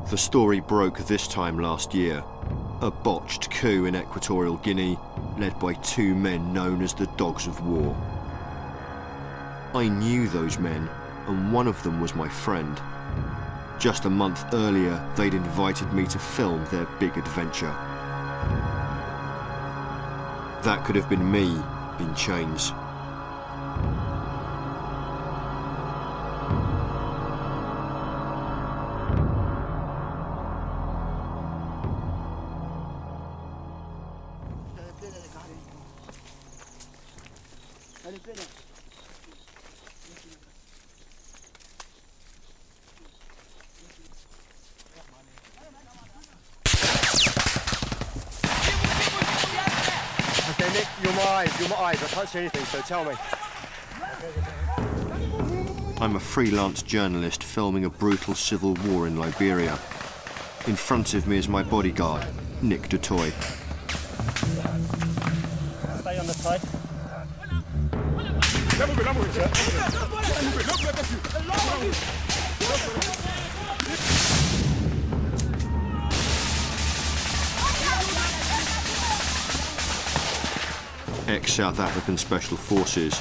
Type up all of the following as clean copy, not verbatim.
The story broke this time last year. A botched coup in Equatorial Guinea, led by two men known as the Dogs of War. I knew those men, and one of them was my friend. Just a month earlier, they'd invited me to film their big adventure. That could have been me in chains. Okay, Nick, you're my eyes. I can't see anything, so tell me. I'm a freelance journalist filming a brutal civil war in Liberia. In front of me is my bodyguard, Nick Dutoy. Stay on the side. Ex-South African Special Forces,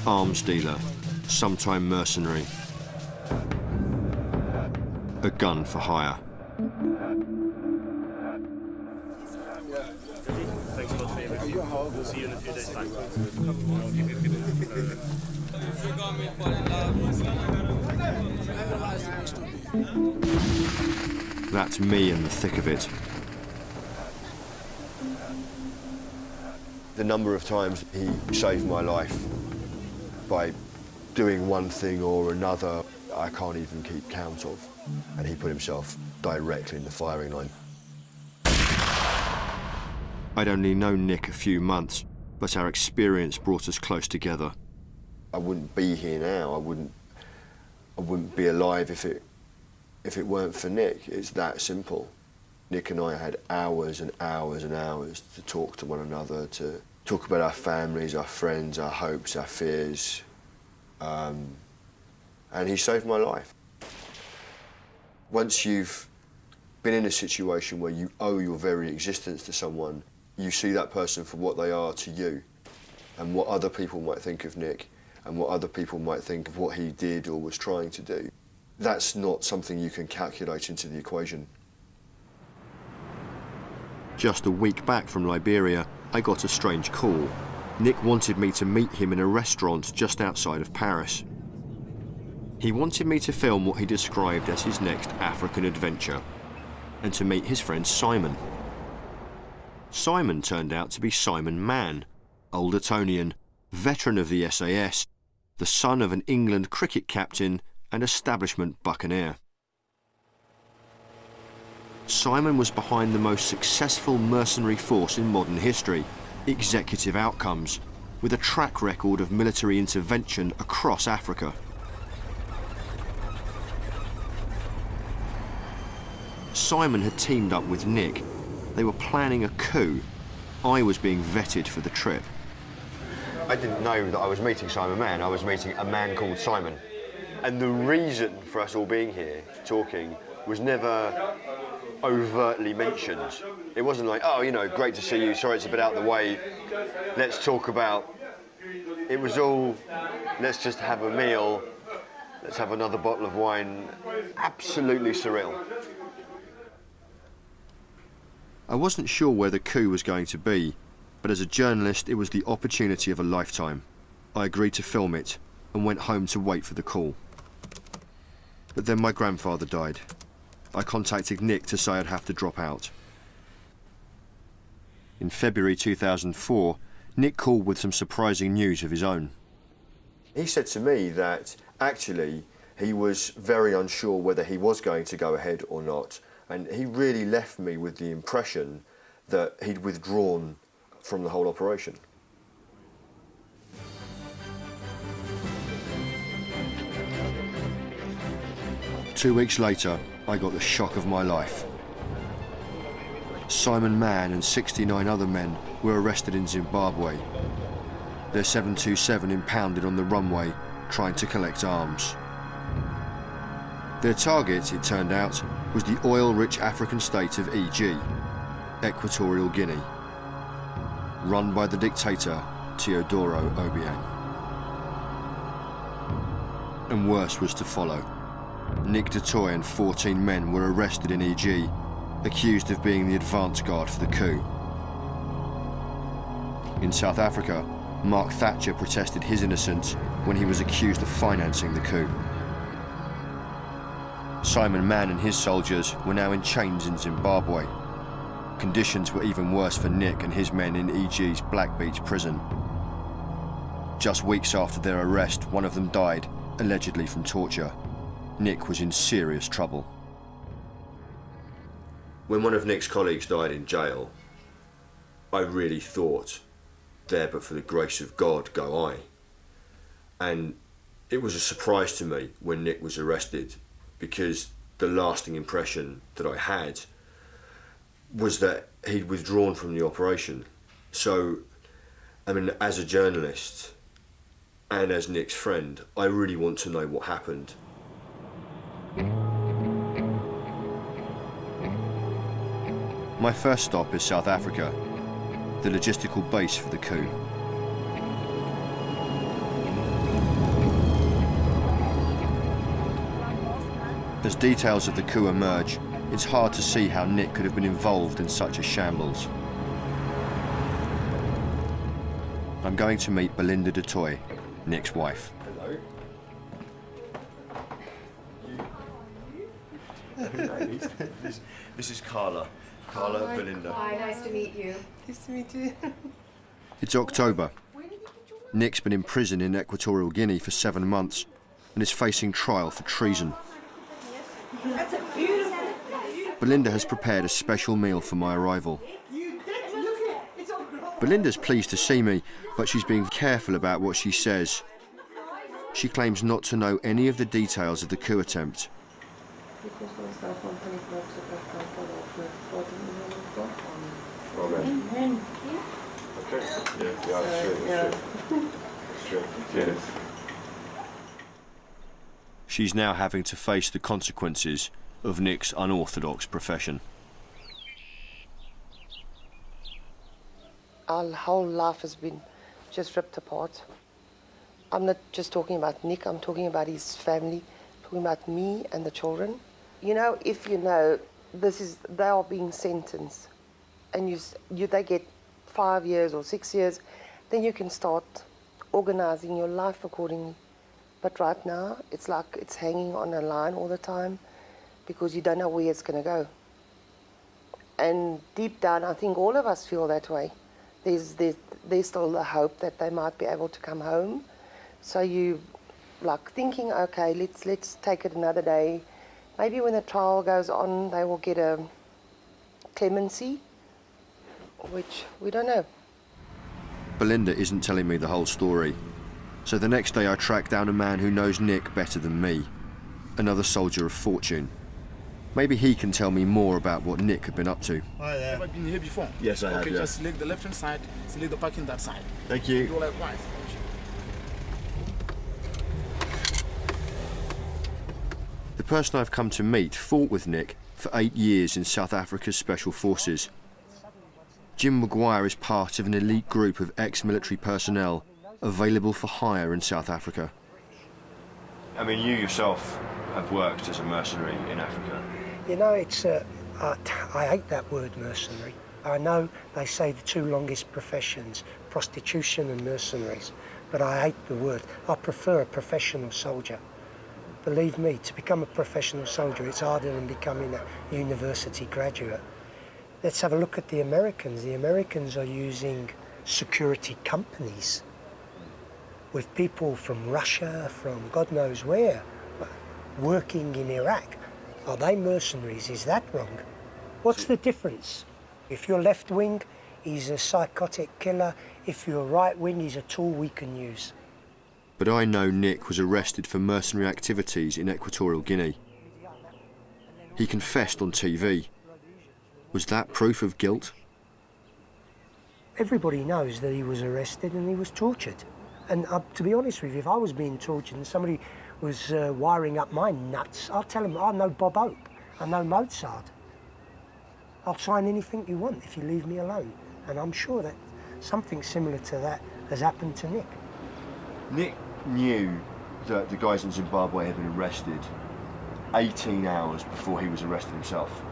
arms dealer, sometime mercenary. A gun for hire. Thanks a lot for your review. We'll see you in a few days' time. That's me in the thick of it. The number of times he saved my life by doing one thing or another, I can't even keep count of. And he put himself directly in the firing line. I'd only known Nick a few months, but our experience brought us close together. I wouldn't be here now. I wouldn't be alive if it weren't for Nick. It's that simple. Nick and I had hours and hours and hours to talk to one another, to talk about our families, our friends, our hopes, our fears. And he saved my life. Once you've been in a situation where you owe your very existence to someone, you see that person for what they are to you, and what other people might think of Nick, and what other people might think of what he did or was trying to do. That's not something you can calculate into the equation. Just a week back from Liberia, I got a strange call. Nick wanted me to meet him in a restaurant just outside of Paris. He wanted me to film what he described as his next African adventure, and to meet his friend Simon. Simon turned out to be Simon Mann, old Etonian, veteran of the SAS, the son of an England cricket captain and establishment buccaneer. Simon was behind the most successful mercenary force in modern history, Executive Outcomes, with a track record of military intervention across Africa. Simon had teamed up with Nick. They were planning a coup. I was being vetted for the trip. I didn't know that I was meeting Simon Mann. I was meeting a man called Simon. And the reason for us all being here, talking, was never overtly mentioned. It wasn't like, oh, you know, great to see you, sorry it's a bit out of the way, let's talk about... It was all, let's just have a meal, let's have another bottle of wine. Absolutely surreal. I wasn't sure where the coup was going to be, but as a journalist, it was the opportunity of a lifetime. I agreed to film it and went home to wait for the call. But then my grandfather died. I contacted Nick to say I'd have to drop out. In February 2004, Nick called with some surprising news of his own. He said to me that actually he was very unsure whether he was going to go ahead or not, and he really left me with the impression that he'd withdrawn from the whole operation. Two weeks later, I got the shock of my life. Simon Mann and 69 other men were arrested in Zimbabwe. Their 727 impounded on the runway, trying to collect arms. Their target, it turned out, was the oil-rich African state of EG, Equatorial Guinea, run by the dictator Teodoro Obiang. And worse was to follow. Nick Dutoit and 14 men were arrested in EG, accused of being the advance guard for the coup. In South Africa, Mark Thatcher protested his innocence when he was accused of financing the coup. Simon Mann and his soldiers were now in chains in Zimbabwe. Conditions were even worse for Nick and his men in EG's Black Beach prison. Just weeks after their arrest, one of them died, allegedly from torture. Nick was in serious trouble. When one of Nick's colleagues died in jail, I really thought, there but for the grace of God go I. And it was a surprise to me when Nick was arrested, because the lasting impression that I had was that he'd withdrawn from the operation. So, I mean, as a journalist and as Nick's friend, I really want to know what happened. My first stop is South Africa, the logistical base for the coup. As details of the coup emerge, it's hard to see how Nick could have been involved in such a shambles. I'm going to meet Belinda Dutoit, Nick's wife. Hello. This is Carla. Carla, Hi, Belinda. Hi, nice to meet you. Nice to meet you. It's October. Nick's been in prison in Equatorial Guinea for 7 months and is facing trial for treason. Belinda has prepared a special meal for my arrival. Belinda's pleased to see me, but she's being careful about what she says. She claims not to know any of the details of the coup attempt. She's now having to face the consequences of Nick's unorthodox profession. Our whole life has been just ripped apart. I'm not just talking about Nick, I'm talking about his family, talking about me and the children. You know, if you know, they are being sentenced and they get 5 years or 6 years, then you can start organizing your life accordingly. But right now, it's like it's hanging on a line all the time because you don't know where it's going to go. And deep down, I think all of us feel that way. There's still the hope that they might be able to come home. So you like thinking, okay, let's take it another day. Maybe when the trial goes on, they will get a clemency, which we don't know. Belinda isn't telling me the whole story. So the next day I track down a man who knows Nick better than me, another soldier of fortune. Maybe he can tell me more about what Nick had been up to. Hi there. Have I been here before? Yes, I have, Okay, yeah. just select the left-hand side, select the parking that side. Thank you. Do likewise. The person I've come to meet fought with Nick for 8 years in South Africa's Special Forces. Jim Maguire is part of an elite group of ex-military personnel available for hire in South Africa. I mean, you yourself have worked as a mercenary in Africa. You know, I hate that word mercenary. I know they say the two longest professions, prostitution and mercenaries, but I hate the word. I prefer a professional soldier. Believe me, to become a professional soldier, it's harder than becoming a university graduate. Let's have a look at the Americans. The Americans are using security companies with people from Russia, from God knows where, working in Iraq. Are they mercenaries? Is that wrong? What's the difference? If you're left wing, he's a psychotic killer. If you're right wing, he's a tool we can use. But I know Nick was arrested for mercenary activities in Equatorial Guinea. He confessed on TV. Was that proof of guilt? Everybody knows that he was arrested and he was tortured. And to be honest with you, if I was being tortured and somebody was wiring up my nuts, I'll tell them, I know Bob Hope, I know Mozart. I'll sign anything you want if you leave me alone. And I'm sure that something similar to that has happened to Nick. Nick knew that the guys in Zimbabwe had been arrested 18 hours before he was arrested himself.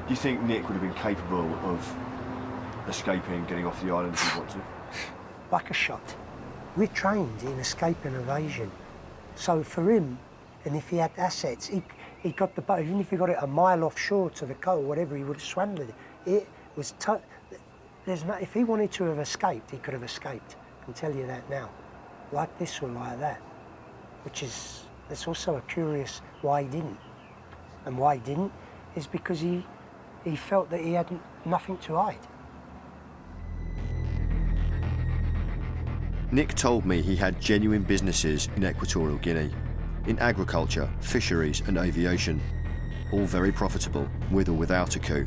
Do you think Nick would have been capable of escaping, getting off the island if he wanted to? Like a shot. We're trained in escape and evasion. So for him, and if he had assets, he got the boat, even if he got it a mile offshore to the coast, whatever, he would have swam with it. It was there's no, if he wanted to have escaped, he could have escaped. I can tell you that now. Like this or like that. Which is, it's also a curious why he didn't. And why he didn't is because he felt that he had nothing to hide. Nick told me he had genuine businesses in Equatorial Guinea, in agriculture, fisheries and aviation, all very profitable, with or without a coup.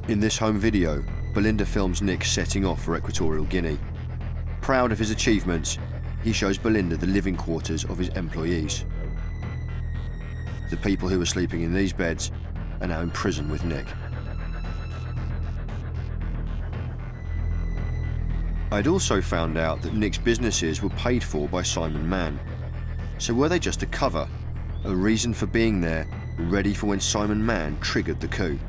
In this home video, Belinda films Nick setting off for Equatorial Guinea. Proud of his achievements, he shows Belinda the living quarters of his employees. The people who were sleeping in these beds are now in prison with Nick. I'd also found out that Nick's businesses were paid for by Simon Mann. So were they just a cover, a reason for being there, ready for when Simon Mann triggered the coup?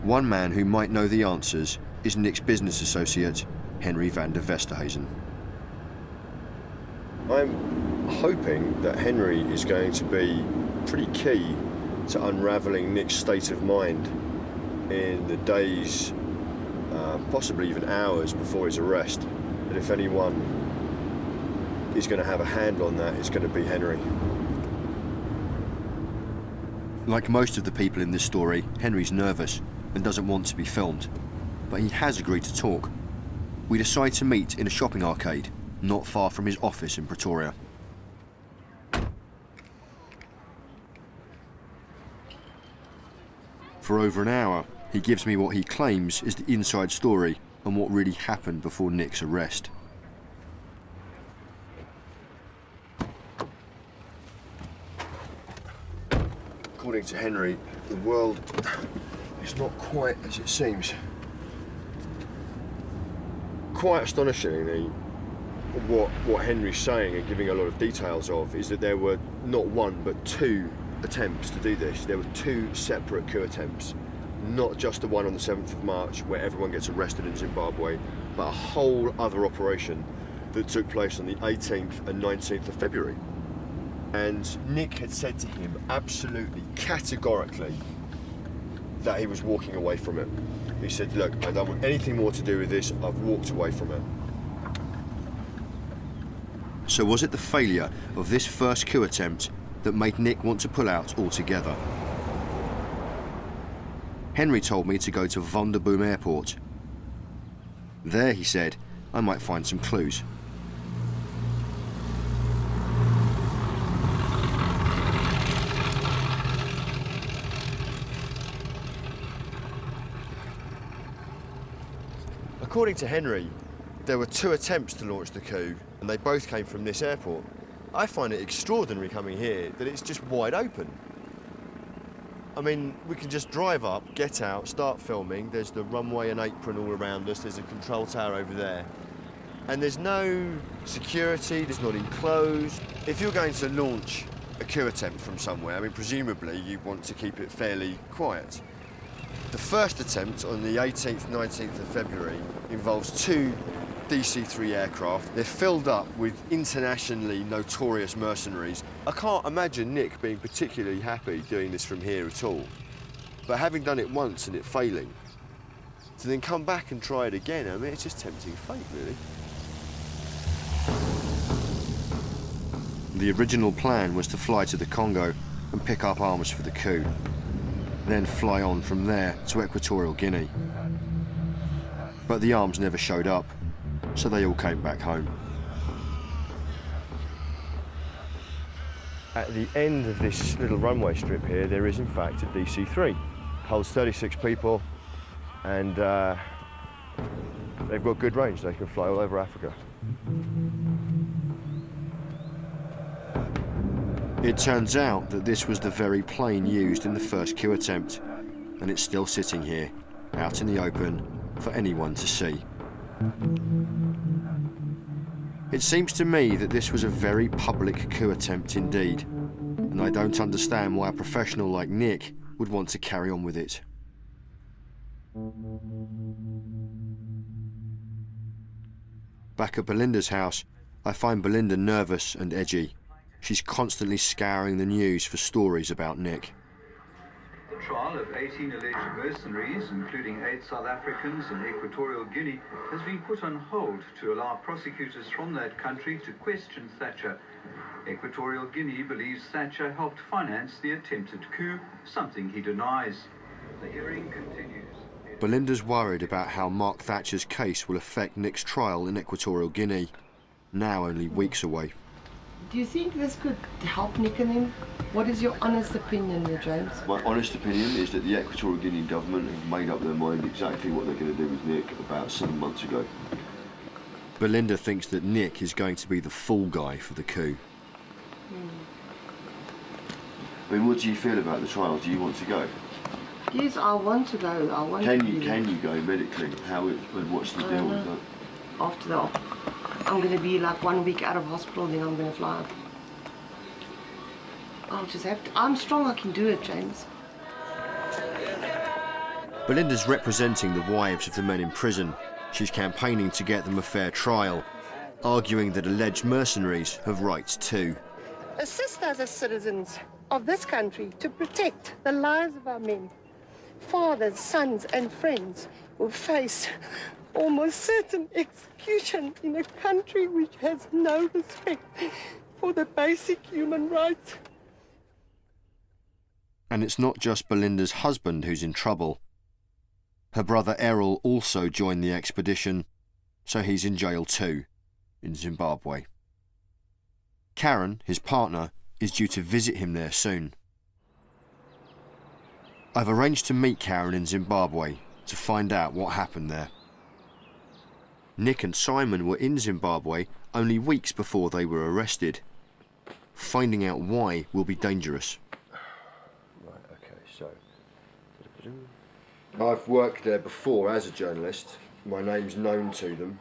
One man who might know the answers is Nick's business associate, Henry van der Vesterhuizen. I'm hoping that Henry is going to be pretty key to unravelling Nick's state of mind in the days, possibly even hours before his arrest. And if anyone is going to have a hand on that, it's going to be Henry. Like most of the people in this story, Henry's nervous and doesn't want to be filmed, but he has agreed to talk. We decide to meet in a shopping arcade, not far from his office in Pretoria. For over an hour, he gives me what he claims is the inside story on what really happened before Nick's arrest. According to Henry, the world is not quite as it seems. Quite astonishingly, what Henry's saying and giving a lot of details of is that there were not one but two attempts to do this. There were two separate coup attempts, not just the one on the 7th of March where everyone gets arrested in Zimbabwe, but a whole other operation that took place on the 18th and 19th of February. And Nick had said to him absolutely categorically that he was walking away from it. He said, look, I don't want anything more to do with this, I've walked away from it. So was it the failure of this first coup attempt that made Nick want to pull out altogether? Henry told me to go to Vanderboom Airport. There, he said, I might find some clues. According to Henry, there were two attempts to launch the coup, and they both came from this airport. I find it extraordinary coming here that it's just wide open. I mean, we can just drive up, get out, start filming. There's the runway and apron all around us. There's a control tower over there. And there's no security, there's not enclosed. If you're going to launch a coup attempt from somewhere, I mean, presumably you want to keep it fairly quiet. The first attempt on the 18th, 19th of February involves two DC-3 aircraft. They're filled up with internationally notorious mercenaries. I can't imagine Nick being particularly happy doing this from here at all. But having done it once and it failing, to then come back and try it again, I mean, it's just tempting fate, really. The original plan was to fly to the Congo and pick up arms for the coup, then fly on from there to Equatorial Guinea. But the arms never showed up, so they all came back home. At the end of this little runway strip here, there is in fact a DC-3. Holds 36 people, and they've got good range. They can fly all over Africa. It turns out that this was the very plane used in the first coup attempt, and it's still sitting here, out in the open, for anyone to see. It seems to me that this was a very public coup attempt indeed, and I don't understand why a professional like Nick would want to carry on with it. Back at Belinda's house, I find Belinda nervous and edgy. She's constantly scouring the news for stories about Nick. The trial of 18 alleged mercenaries, including 8 South Africans and Equatorial Guinea, has been put on hold to allow prosecutors from that country to question Thatcher. Equatorial Guinea believes Thatcher helped finance the attempted coup, something he denies. The hearing continues. Belinda's worried about how Mark Thatcher's case will affect Nick's trial in Equatorial Guinea, now only weeks away. Do you think this could help Nick and him? What is your honest opinion here, James? My honest opinion is that the Equatorial Guinea government have made up their mind exactly what they're going to do with Nick about 7 months ago. Belinda thinks that Nick is going to be the fall guy for the coup. I mean, what do you feel about the trial? Do you want to go? Yes, I want to go. Can you go medically? What's the deal with that? After that, I'm going to be like 1 week out of hospital, then I'm going to fly out. I'll just have to. I'm strong, I can do it, James. Belinda's representing the wives of the men in prison. She's campaigning to get them a fair trial, arguing that alleged mercenaries have rights too. Assist us as citizens of this country to protect the lives of our men, fathers, sons and friends who face almost certain execution in a country which has no respect for the basic human rights. And it's not just Belinda's husband who's in trouble. Her brother Errol also joined the expedition, so he's in jail too, in Zimbabwe. Karen, his partner, is due to visit him there soon. I've arranged to meet Karen in Zimbabwe to find out what happened there. Nick and Simon were in Zimbabwe only weeks before they were arrested. Finding out why will be dangerous. Right, okay, so... I've worked there before as a journalist. My name's known to them.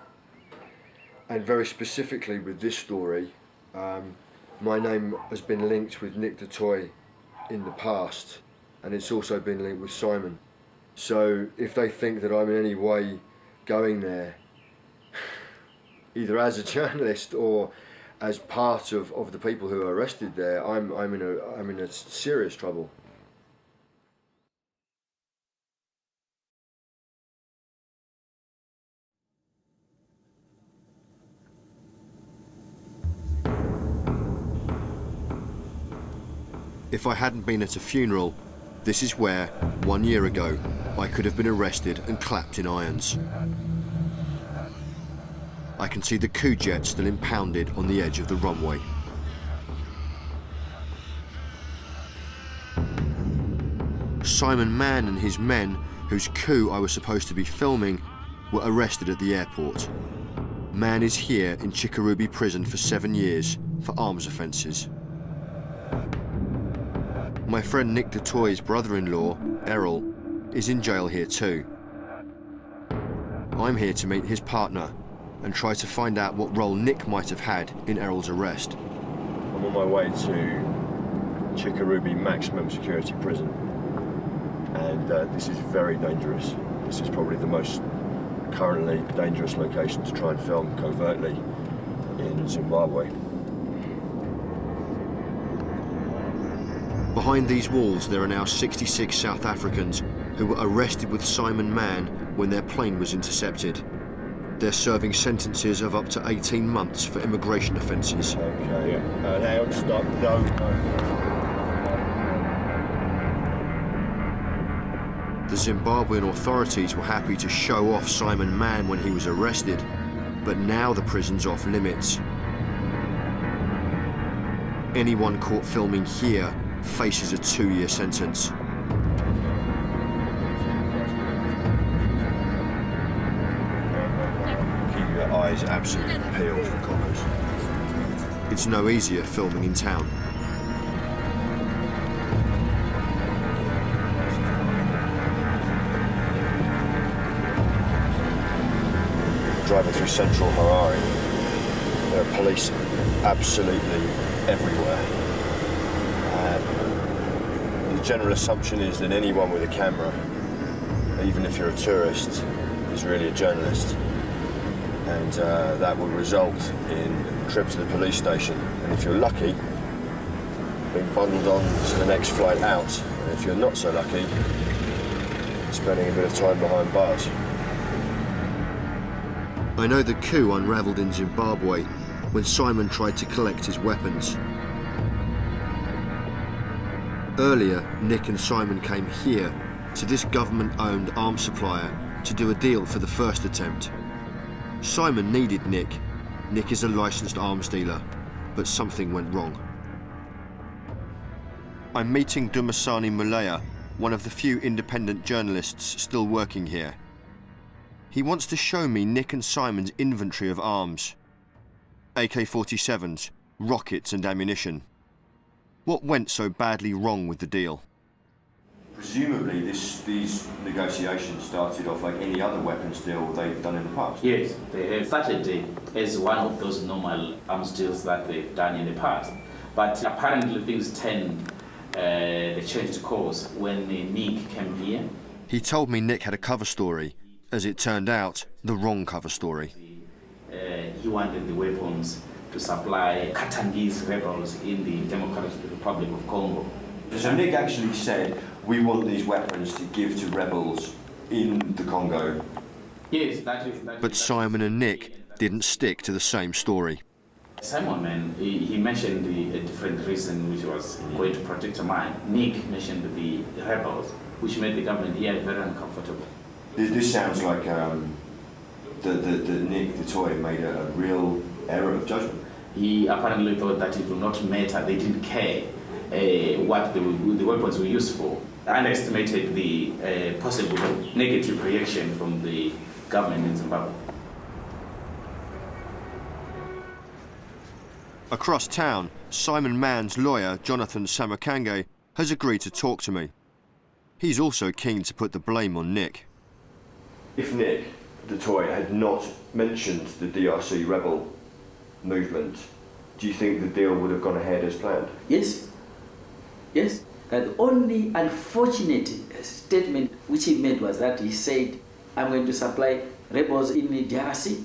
And very specifically with this story, my name has been linked with Nick du Toit in the past, and it's also been linked with Simon. So if they think that I'm in any way going there, either as a journalist or as part of the people who are arrested there, I'm in a serious trouble. If I hadn't been at a funeral, this is where, 1 year ago, I could have been arrested and clapped in irons. I can see the coup jet still impounded on the edge of the runway. Simon Mann and his men, whose coup I was supposed to be filming, were arrested at the airport. Mann is here in Chikurubi prison for 7 years for arms offences. My friend Nick du Toit's brother-in-law, Errol, is in jail here too. I'm here to meet his partner and try to find out what role Nick might have had in Errol's arrest. I'm on my way to Chikurubi maximum security prison, and this is very dangerous. This is probably the most currently dangerous location to try and film covertly in Zimbabwe. Behind these walls there are now 66 South Africans who were arrested with Simon Mann when their plane was intercepted. They're serving sentences of up to 18 months for immigration offences. Okay, now stop, no. The Zimbabwean authorities were happy to show off Simon Mann when he was arrested, but now the prison's off limits. Anyone caught filming here faces a 2-year sentence. Keep your eyes absolutely peeled for coppers. It's no easier filming in town. Driving through central Harare, there are police absolutely everywhere. The general assumption is that anyone with a camera, even if you're a tourist, is really a journalist. And that will result in a trip to the police station. And if you're lucky, being bundled on to the next flight out. And if you're not so lucky, spending a bit of time behind bars. I know the coup unravelled in Zimbabwe when Simon tried to collect his weapons. Earlier, Nick and Simon came here to this government-owned arms supplier to do a deal for the first attempt. Simon needed Nick. Nick is a licensed arms dealer, but something went wrong. I'm meeting Dumasani Mulaya, one of the few independent journalists still working here. He wants to show me Nick and Simon's inventory of arms. AK-47s, rockets and ammunition. What went so badly wrong with the deal? Presumably these negotiations started off like any other weapons deal they've done in the past. Yes, they have started as one of those normal arms deals that they've done in the past. But apparently things they changed course when Nick came here. He told me Nick had a cover story. As it turned out, the wrong cover story. He wanted the weapons to supply Katangese rebels in the Democratic Republic of Congo. So Nick actually said, we want these weapons to give to rebels in the Congo. Yes, But Simon and Nick didn't stick to the same story. Simon, man, he mentioned a different reason which was going to protect a mine. Nick mentioned the rebels, which made the government here very uncomfortable. This sounds like Nick, the toy, made a real error of judgment. He apparently thought that it would not matter, they didn't care what the weapons were used for. Underestimated the possible negative reaction from the government in Zimbabwe. Across town, Simon Mann's lawyer, Jonathan Samakange, has agreed to talk to me. He's also keen to put the blame on Nick. If Nick, the toy, had not mentioned the DRC rebel movement, do you think the deal would have gone ahead as planned? Yes. Yes. The only unfortunate statement which he made was that he said, I'm going to supply rebels in the DRC.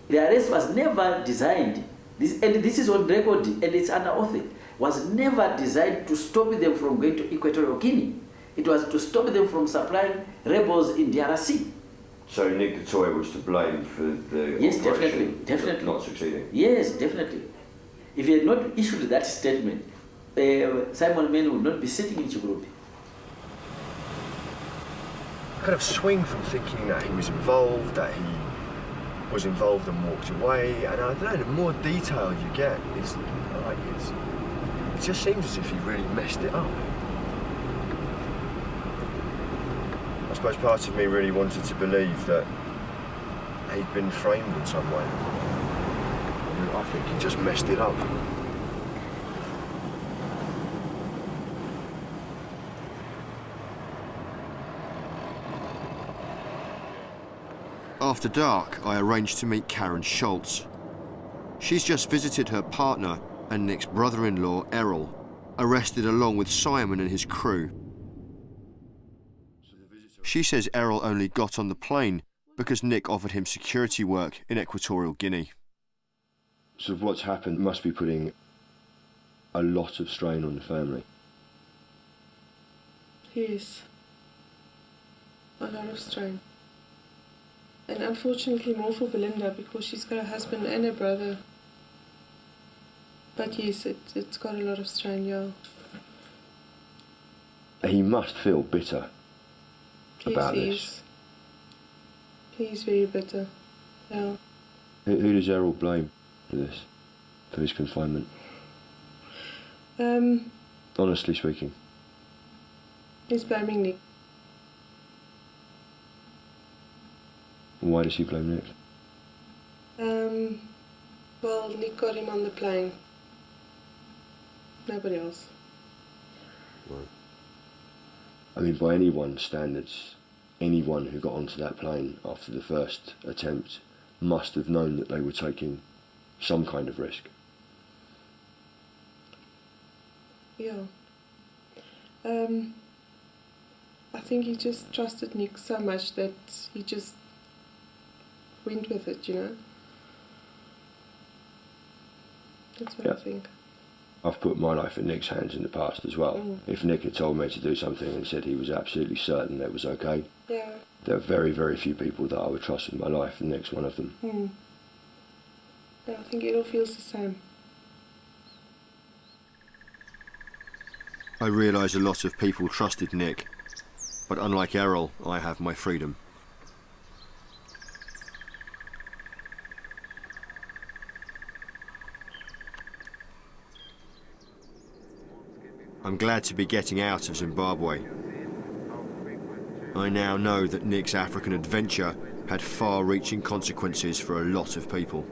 The arrest was never designed, and this is on record, and it's under oath, was never designed to stop them from going to Equatorial Guinea. It was to stop them from supplying rebels in DRC. So Nick the toy was to blame for the operation definitely not succeeding? Yes, definitely. If he had not issued that statement, Simon Mann would not be sitting in Chigurupi. I kind of swing from thinking that he was involved and walked away, and I don't know, the more detail you get, it just seems as if he really messed it up. I suppose part of me really wanted to believe that he'd been framed in some way. I think he just messed it up. After dark, I arranged to meet Karen Schultz. She's just visited her partner and Nick's brother-in-law, Errol, arrested along with Simon and his crew. She says Errol only got on the plane because Nick offered him security work in Equatorial Guinea. So what's happened must be putting a lot of strain on the family. Yes. A lot of strain. And unfortunately more for Belinda because she's got a husband and a brother. But yes, it's got a lot of strain, yeah. He must feel bitter about this. He is very bitter, yeah. Who does Errol blame for this, for his confinement? Honestly speaking. He's blaming Nick. Why does he blame Nick? Well, Nick got him on the plane. Nobody else. Right. I mean, by anyone's standards, anyone who got onto that plane after the first attempt must have known that they were taking some kind of risk. Yeah. I think he just trusted Nick so much that he just went with it, you know? That's what I think. I've put my life in Nick's hands in the past as well. If Nick had told me to do something and said he was absolutely certain that it was okay, Yeah. there are very, very few people that I would trust with my life, and Nick's one of them. Yeah, I think it all feels the same. I realise a lot of people trusted Nick, but unlike Errol, I have my freedom. I'm glad to be getting out of Zimbabwe. I now know that Nick's African adventure had far-reaching consequences for a lot of people.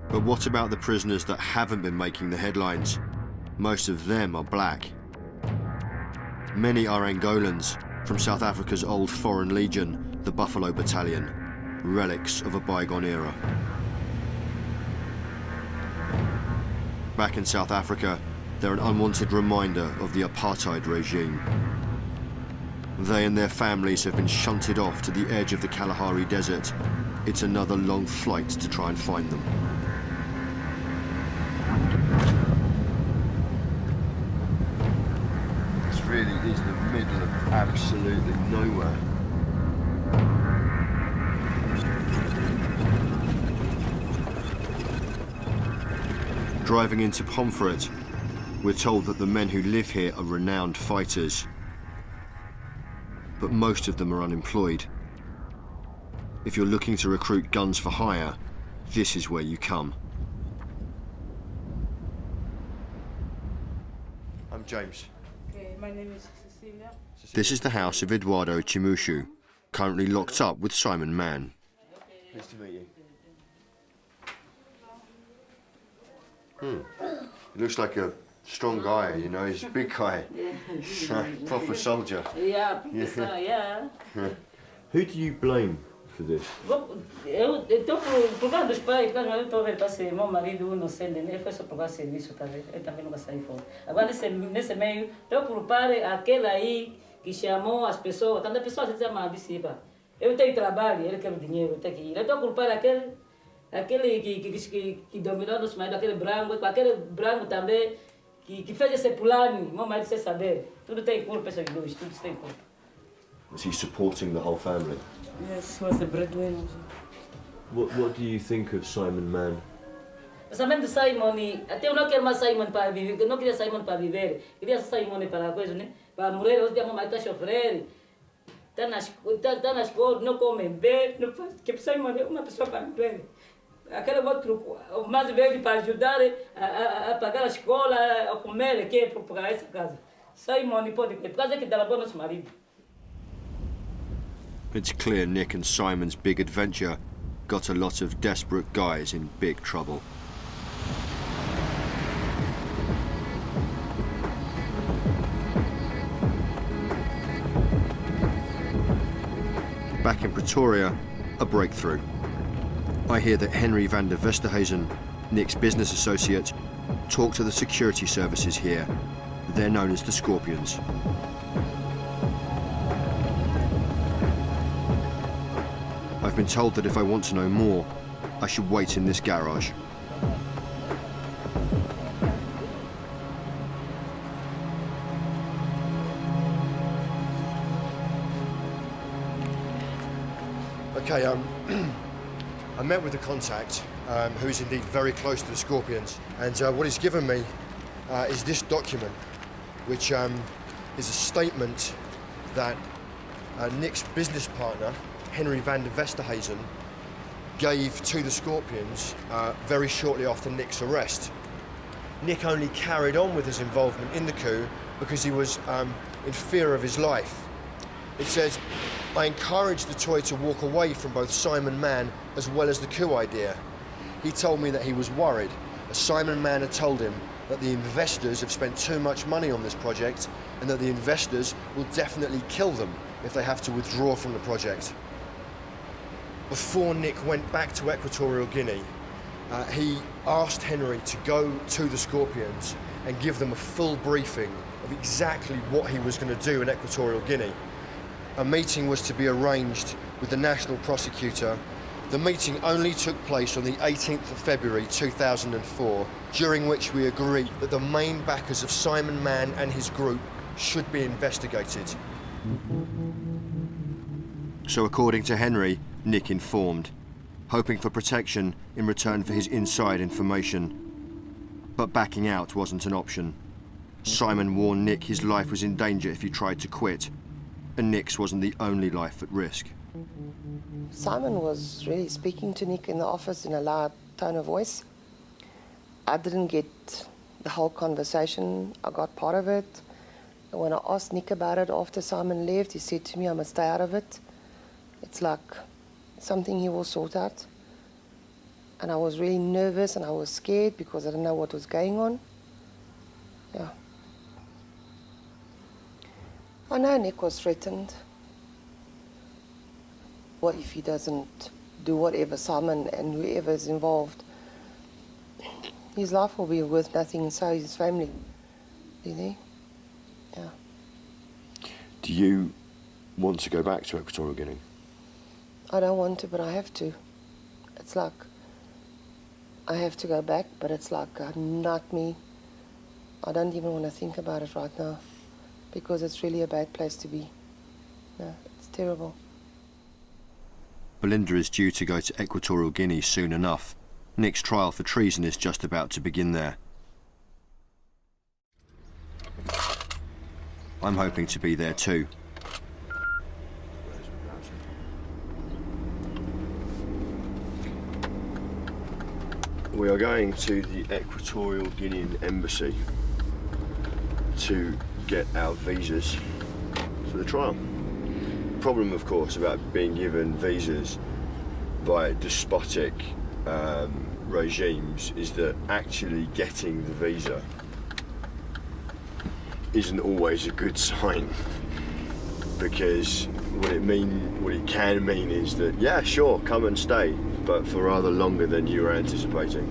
But what about the prisoners that haven't been making the headlines? Most of them are black. Many are Angolans from South Africa's old Foreign Legion, the Buffalo Battalion, relics of a bygone era. Back in South Africa, they're an unwanted reminder of the apartheid regime. They and their families have been shunted off to the edge of the Kalahari Desert. It's another long flight to try and find them. This really is the middle of absolutely nowhere. Driving into Pomfret, we're told that the men who live here are renowned fighters, but most of them are unemployed. If you're looking to recruit guns for hire, this is where you come. I'm James. Okay, my name is Cecilia. This is the house of Eduardo Chimushu, currently locked up with Simon Mann. Pleased to meet you. He looks like a strong guy, you know, he's a big guy. Proper soldier. Yeah, yeah. Who do you blame for this? Eu estou por causa dos pais, quando eu estou a ver para ser meu marido inocente, ele foi só procurar serviço, tá vendo? Eu também nunca saí fora. Agora, nesse meio, estou por parar aquele aí que chamou as pessoas, quando a pessoa se chama Biciba, eu tenho trabalho, ele quer dinheiro, eu tenho que ir. Eu estou por parar aquele que dominou nosso marido, aquele branco também, que fez esse plano, meu marido sem saber. Tudo tem culpa, essas duas, tudo tem culpa. Was he supporting the whole family? Yes, he was the breadwinner. What do you think of Simon Mann? Pensamento de Simon, até eu não quero mais Simon para viver, eu não queria Simon para viver, queria Simon para a coisa, né? Para morrer, hoje meu marido está a sofrer, está na escola, não come bem, não faz, que Simon é uma pessoa para morrer. Aquele outro, o mais velho para ajudar a pagar a escola, a comer, que é para essa casa. Simon pode, por causa que dá bom nosso marido. It's clear Nick and Simon's big adventure got a lot of desperate guys in big trouble. Back in Pretoria, a breakthrough. I hear that Henry van der Vesterhuizen, Nick's business associate, talked to the security services here. They're known as the Scorpions. I've been told that if I want to know more, I should wait in this garage. Okay, I met with the contact, who's indeed very close to the Scorpions, and what he's given me is this document, which is a statement that Nick's business partner, Henry van der Vesterhuizen, gave to the Scorpions very shortly after Nick's arrest. Nick only carried on with his involvement in the coup because he was in fear of his life. It says, I encouraged the toy to walk away from both Simon Mann as well as the coup idea. He told me that he was worried, as Simon Mann had told him that the investors have spent too much money on this project and that the investors will definitely kill them if they have to withdraw from the project. Before Nick went back to Equatorial Guinea, he asked Henry to go to the Scorpions and give them a full briefing of exactly what he was going to do in Equatorial Guinea. A meeting was to be arranged with the national prosecutor. The meeting only took place on the 18th of February 2004, during which we agreed that the main backers of Simon Mann and his group should be investigated. So according to Henry, Nick informed, hoping for protection in return for his inside information. But backing out wasn't an option. Simon warned Nick his life was in danger if he tried to quit, and Nick's wasn't the only life at risk. Simon was really speaking to Nick in the office in a loud tone of voice. I didn't get the whole conversation. I got part of it. And when I asked Nick about it after Simon left, he said to me, I must stay out of it. It's like something he will sort out. And I was really nervous and I was scared because I didn't know what was going on. Yeah. I know Nick was threatened. What if he doesn't do whatever Simon and whoever is involved? His life will be worth nothing, and so his family. You know? Yeah. Do you want to go back to Equatorial Guinea? I don't want to, but I have to. It's like I have to go back, but it's like not me. I don't even want to think about it right now because it's really a bad place to be. No, it's terrible. Belinda is due to go to Equatorial Guinea soon enough. Nick's trial for treason is just about to begin there. I'm hoping to be there too. We are going to the Equatorial Guinean embassy to get our visas for the trial. Problem, of course, about being given visas by despotic regimes is that actually getting the visa isn't always a good sign, because what it can mean is that, yeah, sure, come and stay, but for rather longer than you were anticipating.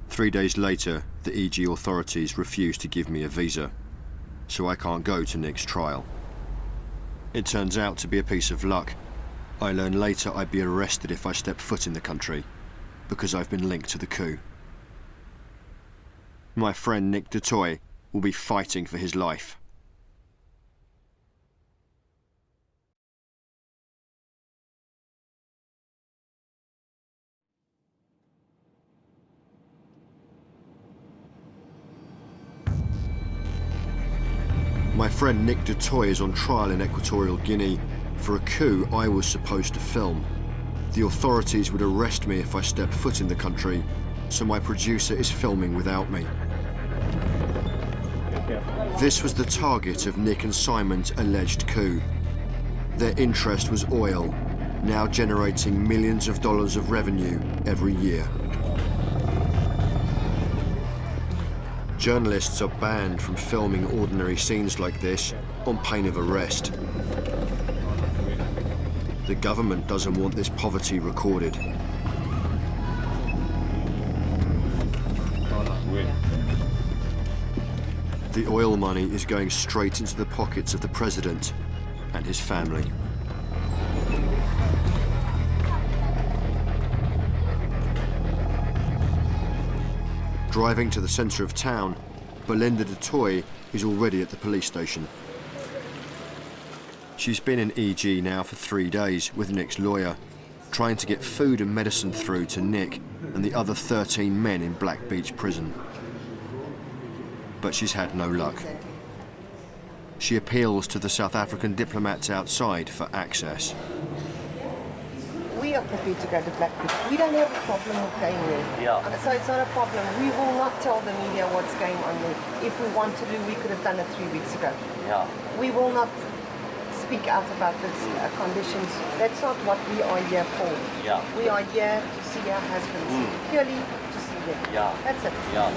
Three days later, the EG authorities refused to give me a visa, so I can't go to Nick's trial. It turns out to be a piece of luck. I learn later I'd be arrested if I step foot in the country, because I've been linked to the coup. My friend Nick Dutoy will be fighting for his life. My friend Nick Dutoy is on trial in Equatorial Guinea for a coup I was supposed to film. The authorities would arrest me if I stepped foot in the country, so my producer is filming without me. This was the target of Nick and Simon's alleged coup. Their interest was oil, now generating millions of dollars of revenue every year. Journalists are banned from filming ordinary scenes like this on pain of arrest. The government doesn't want this poverty recorded. The oil money is going straight into the pockets of the president and his family. Driving to the centre of town, Belinda Dutoy is already at the police station. She's been in EG now for 3 days with Nick's lawyer. trying to get food and medicine through to Nick and the other 13 men in Black Beach prison. But she's had no luck. She appeals to the South African diplomats outside for access. We are prepared to go to Black Beach. We don't have a problem with going there. Yeah. So it's not a problem. We will not tell the media what's going on there. If we want to do, we could have done it 3 weeks ago. Yeah. We will not speak out about these conditions. That's not what we are here for. Yeah. We are here to see our husbands, purely to see them. Yeah. That's it. Yeah.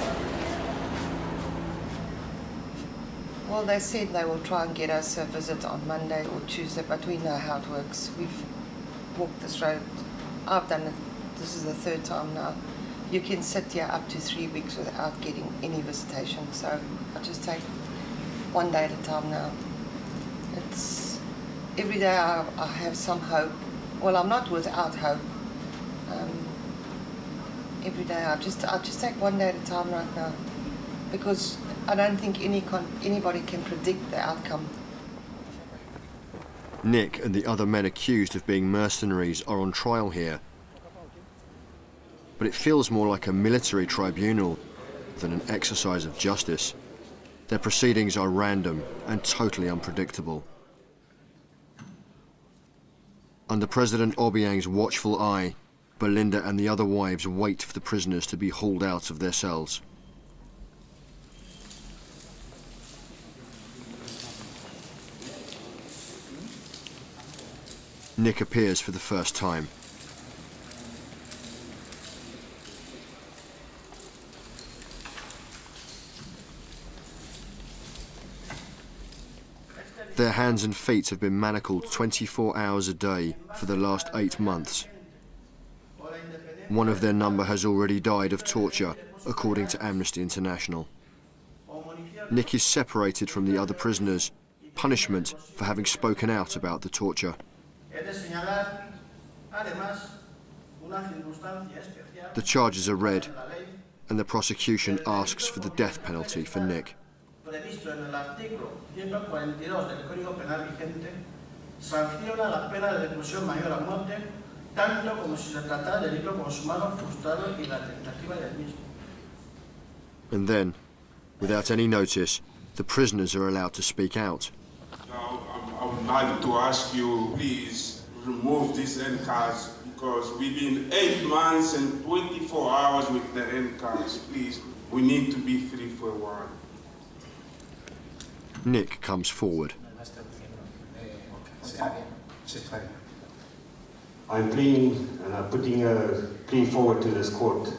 Well, they said they will try and get us a visit on Monday or Tuesday, but we know how it works. We've walked this road. I've done it. This is the 3rd time now. You can sit here up to 3 weeks without getting any visitation. So I just take one day at a time now. It's every day I have some hope. Well, I'm not without hope. Every day I just take one day at a time right now, because I don't think anybody can predict the outcome. Nick and the other men accused of being mercenaries are on trial here. But it feels more like a military tribunal than an exercise of justice. Their proceedings are random and totally unpredictable. Under President Obiang's watchful eye, Belinda and the other wives wait for the prisoners to be hauled out of their cells. Nick appears for the first time. Their hands and feet have been manacled 24 hours a day for the last 8 months. One of their number has already died of torture, according to Amnesty International. Nick is separated from the other prisoners, punishment for having spoken out about the torture. The charges are read, and the prosecution asks for the death penalty for Nick. Previsto en el artículo 142 del Código Penal vigente, sanciona la pena de reclusión mayor a muerte, tanto como si se tratara de delito consumado, frustrado y la tentativa del mismo. And then, without any notice, the prisoners are allowed to speak out. Now, I would like to ask you, please remove these handcuffs, because we've been 8 months and 24 hours with the handcuffs. Please, we need to be free for a while. Nick comes forward. I'm pleading and I'm putting a plea forward to this court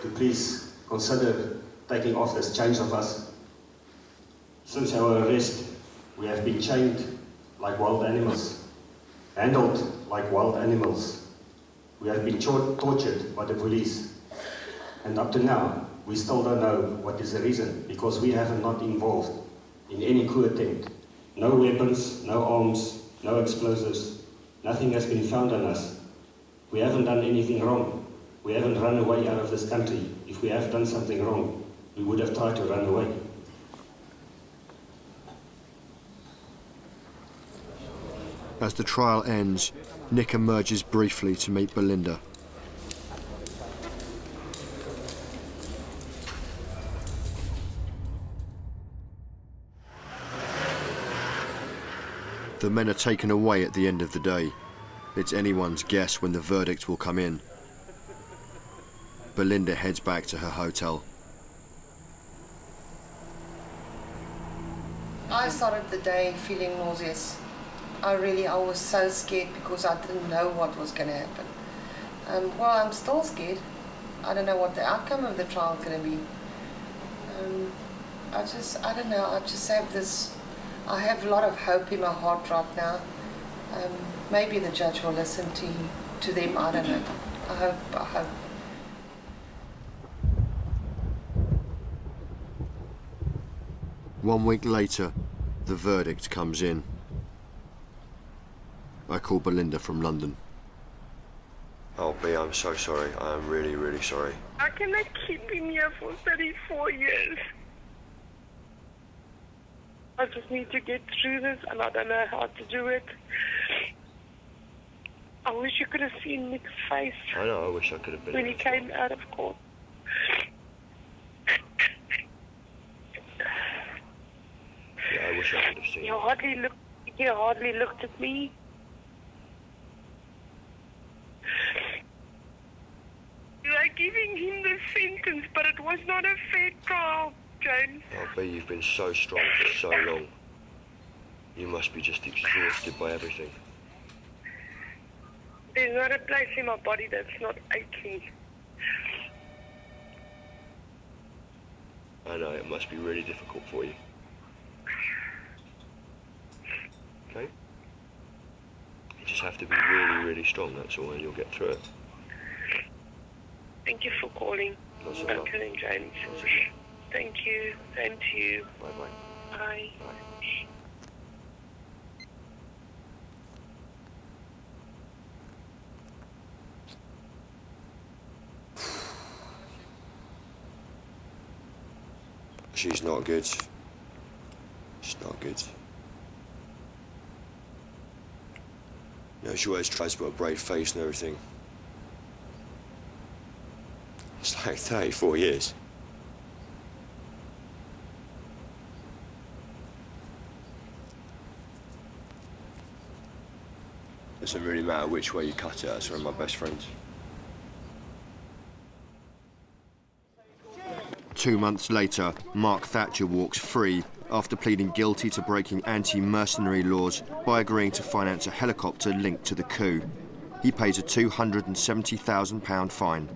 to please consider taking off this chains of us. Since our arrest, we have been chained like wild animals, handled like wild animals. We have been tortured by the police. And up to now, we still don't know what is the reason, because we have not involved in any coup attempt. No weapons, no arms, no explosives. Nothing has been found on us. We haven't done anything wrong. We haven't run away out of this country. If we have done something wrong, we would have tried to run away. As the trial ends, Nick emerges briefly to meet Belinda. The men are taken away at the end of the day. It's anyone's guess when the verdict will come in. Belinda heads back to her hotel. I started the day feeling nauseous. I was so scared because I didn't know what was going to happen. Well, I'm still scared. I don't know what the outcome of the trial is going to be. I don't know, I just have this, I have a lot of hope in my heart right now. Maybe the judge will listen to them, I don't know. I hope. One week later, the verdict comes in. I call Belinda from London. Oh, B, I'm so sorry. I am really, really sorry. How can I keep him here for 34 years? I just need to get through this, and I don't know how to do it. I wish you could have seen Nick's face I know, I wish I could have been when there he as came well. out of court. Yeah, I wish I could have seen He it. hardly looked at me. You are giving him the sentence, but it was not a fair trial, James. Oh, B, you've been so strong for so long. You must be just exhausted by everything. There's not a place in my body that's not aching. I know, it must be really difficult for you. Okay? You just have to be really, really strong, that's all, and you'll get through it. Thank you for calling. That's all right. Uncle and James. That's okay. Thank you. Same to you. Bye-bye. Bye. Bye. She's not good. She's not good. You know, she always tries to put a brave face and everything. It's like 34 years. It doesn't really matter which way you cut it, that's one of my best friends. 2 months later, Mark Thatcher walks free after pleading guilty to breaking anti-mercenary laws by agreeing to finance a helicopter linked to the coup. He pays a £270,000 fine.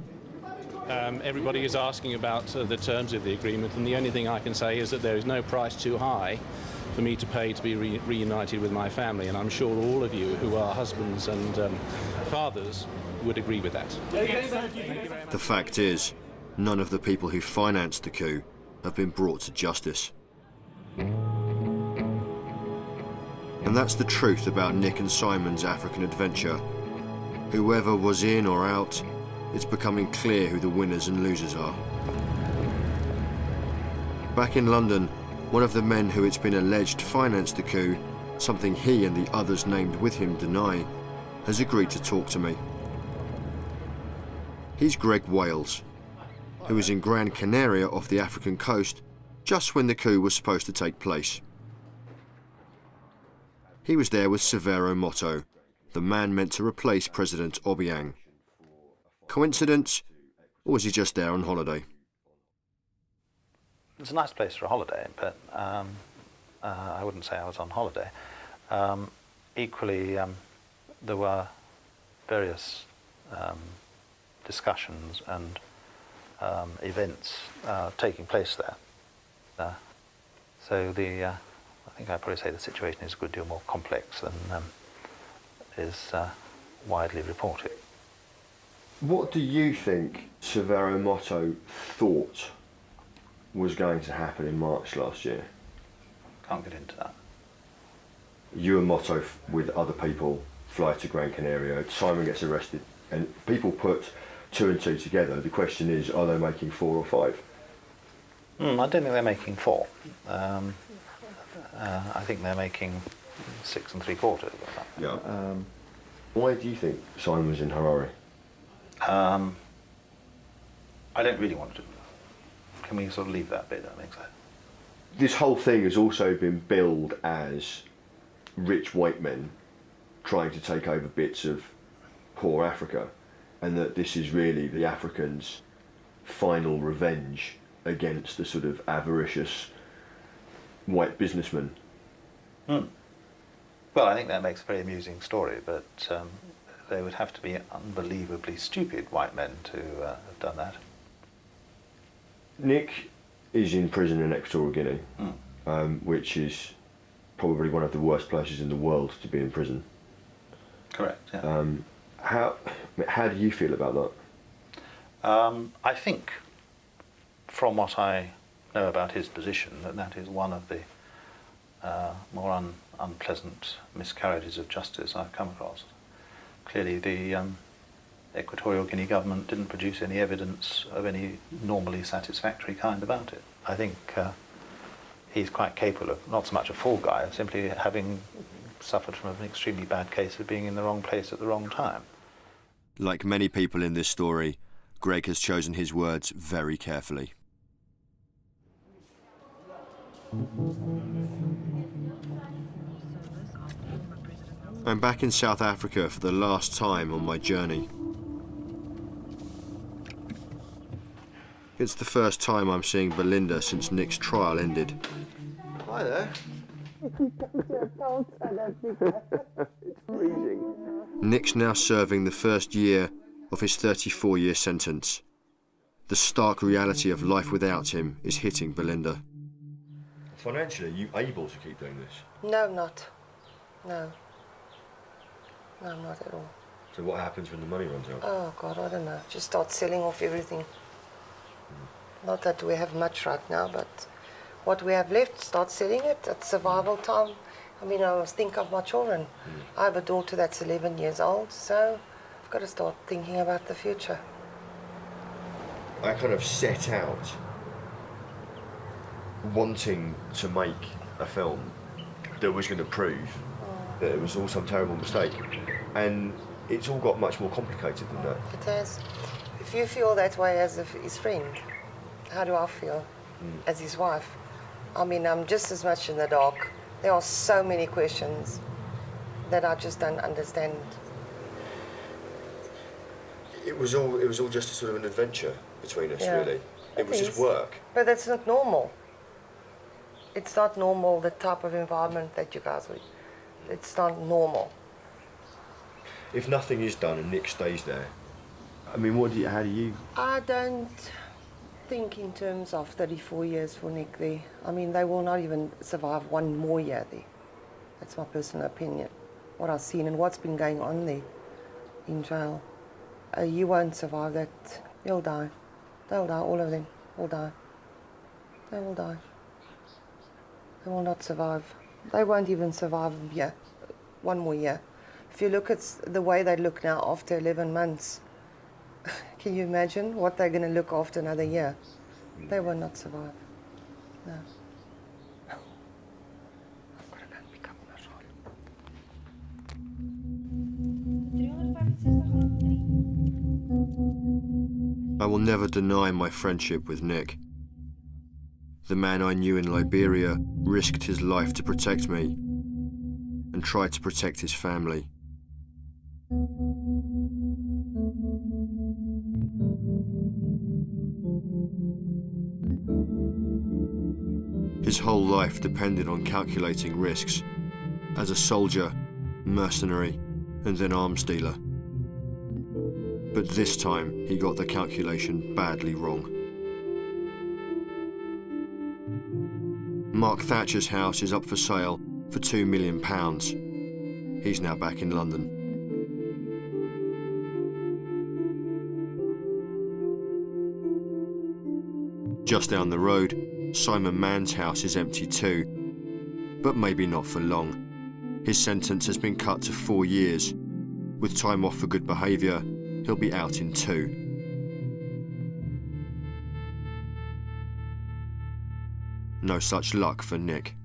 Everybody is asking about the terms of the agreement, and the only thing I can say is that there is no price too high for me to pay to be reunited with my family, and I'm sure all of you who are husbands and fathers would agree with that. The fact is, none of the people who financed the coup have been brought to justice. And that's the truth about Nick and Simon's African adventure. Whoever was in or out, it's becoming clear who the winners and losers are. Back in London, one of the men who it's been alleged financed the coup, something he and the others named with him deny, has agreed to talk to me. He's Greg Wales, who was in Gran Canaria off the African coast just when the coup was supposed to take place. He was there with Severo Moto, the man meant to replace President Obiang. Coincidence, or was he just there on holiday? It's a nice place for a holiday, but I wouldn't say I was on holiday. Equally, there were various discussions and events taking place there. So I think I'd probably say the situation is a good deal more complex than is widely reported. What do you think Severo Moto thought was going to happen in March last year? Can't get into that. You and Moto with other people fly to Gran Canaria, Simon gets arrested, and people put 2 and 2 together. The question is, are they making 4 or 5? I don't think they're making 4. I think they're making 6 3/4. Yeah. Why do you think Simon was in Harare? I don't really want to. Can we sort of leave that bit? I think so. This whole thing has also been billed as rich white men trying to take over bits of poor Africa, and that this is really the Africans' final revenge against the sort of avaricious white businessmen. Well, I think that makes a very amusing story, but they would have to be unbelievably stupid white men to have done that. Nick is in prison in Equatorial Guinea, which is probably one of the worst places in the world to be in prison. Correct, yeah. How do you feel about that? I think, from what I know about his position, that is one of the more unpleasant miscarriages of justice I've come across. Clearly, the Equatorial Guinea government didn't produce any evidence of any normally satisfactory kind about it. I think he's quite capable of not so much a fall guy, simply having suffered from an extremely bad case of being in the wrong place at the wrong time. Like many people in this story, Greg has chosen his words very carefully. I'm back in South Africa for the last time on my journey. It's the first time I'm seeing Belinda since Nick's trial ended. Hi there. It's freezing. Nick's now serving the first year of his 34-year sentence. The stark reality of life without him is hitting Belinda. Financially, are you able to keep doing this? No, I'm not. No. No, I'm not at all. So what happens when the money runs out? Oh, God, I don't know. Just start selling off everything. Not that we have much right now, but what we have left, start selling it at survival time. I mean, I must think of my children. I have a daughter that's 11 years old, so I've got to start thinking about the future. I kind of set out wanting to make a film that was going to prove that it was all some terrible mistake. And it's all got much more complicated than that. It has. If you feel that way as his friend, how do I feel as his wife? I mean, I'm just as much in the dark. There are so many questions that I just don't understand. It was all just a sort of an adventure between us, Yeah. really. It was just work. But that's not normal. It's not normal, the type of environment that you guys are in. It's not normal. If nothing is done and Nick stays there, I mean, how do you... I don't think in terms of 34 years for Nick there. I mean, they will not even survive one more year there. That's my personal opinion. What I've seen and what's been going on there in jail. You won't survive that. You'll die. They'll die, all of them will die. They will die. They will not survive. They won't even survive a year, one more year. If you look at the way they look now after 11 months, can you imagine what they're going to look after another year? They will not survive. No. I've got to go and pick up my I will never deny my friendship with Nick. The man I knew in Liberia risked his life to protect me and tried to protect his family. His whole life depended on calculating risks as a soldier, mercenary, and then arms dealer. But this time he got the calculation badly wrong. Mark Thatcher's house is up for sale for £2 million. He's now back in London. Just down the road, Simon Mann's house is empty too, but maybe not for long. His sentence has been cut to 4 years. With time off for good behaviour, he'll be out in 2. No such luck for Nick.